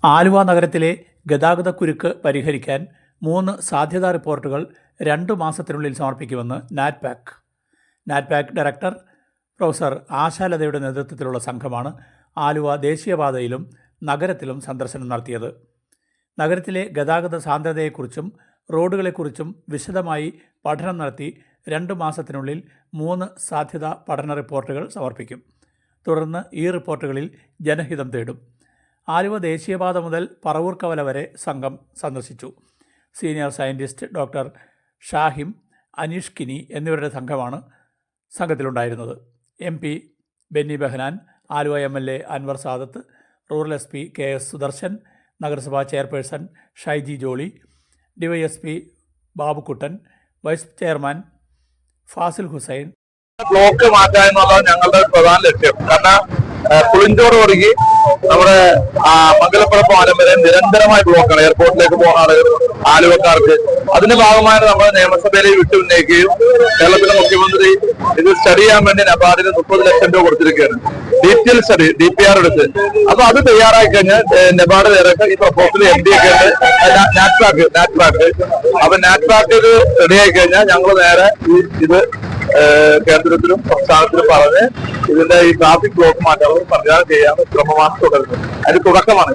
ആലുവ നഗരത്തിലെ ഗതാഗതക്കുരുക്ക് പരിഹരിക്കാൻ 3 സാധ്യതാ റിപ്പോർട്ടുകൾ 2 മാസത്തിനുള്ളിൽ സമർപ്പിക്കുമെന്ന് നാറ്റ്പാക് ഡയറക്ടർ പ്രൊഫസർ ആശാലതയുടെ നേതൃത്വത്തിലുള്ള സംഘമാണ് ആലുവ ദേശീയപാതയിലും നഗരത്തിലും സന്ദർശനം നടത്തിയത്. നഗരത്തിലെ ഗതാഗത സാന്ദ്രതയെക്കുറിച്ചും റോഡുകളെക്കുറിച്ചും വിശദമായി പഠനം നടത്തി 2 മാസത്തിനുള്ളിൽ 3 സാധ്യതാ പഠന റിപ്പോർട്ടുകൾ സമർപ്പിക്കും. തുടർന്ന് ഈ റിപ്പോർട്ടുകളിൽ ജനഹിതം തേടും. ആലുവ ദേശീയപാത മുതൽ പറവൂർക്കവല വരെ സംഘം സന്ദർശിച്ചു. Senior scientist doctor Shahim, Aneesh Kini എന്നിവരുടെ സംഘമാണ് സംഘത്തിലുണ്ടായിരുന്നത്. MP Benny Behanan, Aluva MLA Anwar Sadath, rural SP KS Sudarshan, നഗരസഭാ chairperson Shyji Jolly, DYSP Babukuttan, vice chairman Fasil Hussain. Block മാറ്റുക എന്നുള്ളത് ഞങ്ങളുടെ പ്രധാന ലക്ഷ്യം. കാരണം പുളിഞ്ചോട് ഒടുങ്ങി നമ്മുടെ മംഗലപ്പുറം പാലം വരെ നിരന്തരമായ ബ്ലോക്കാണ്. എയർപോർട്ടിലേക്ക് പോകുന്ന ആളുകൾ, ആലുവക്കാർക്ക്. അതിന്റെ ഭാഗമായി നമ്മൾ നിയമസഭയിലേക്ക് വിട്ടു ഉന്നയിക്കുകയും കേരളത്തിലെ മുഖ്യമന്ത്രി ഇത് സ്റ്റഡി ചെയ്യാൻ വേണ്ടി നബാർഡിന് 30 ലക്ഷം രൂപ കൊടുത്തിരിക്കുകയാണ്. ഡീറ്റെയിൽ സ്റ്റഡി DPR എടുത്ത്. അപ്പൊ അത് തയ്യാറായി കഴിഞ്ഞാൽ നബാർഡ് ഇറക്കുക. ഈ പ്രപ്പോസൽ MD ഒക്കെ നാറ്റ്പാക് അപ്പൊ നാറ്റ്പാക് ഇത് റെഡിയായി കഴിഞ്ഞാൽ ഞങ്ങൾ നേരെ ഇത് കേന്ദ്രത്തിലും സംസ്ഥാനത്തിലും പറഞ്ഞ് ഇതിന്റെ ഈ ട്രാഫിക് ബ്ലോക്ക് മാറ്റാൻ സംവിധാനം ചെയ്യാൻ ശ്രമമാണ് തുടരുന്നത്. അതിന്റെ തുടക്കമാണ്.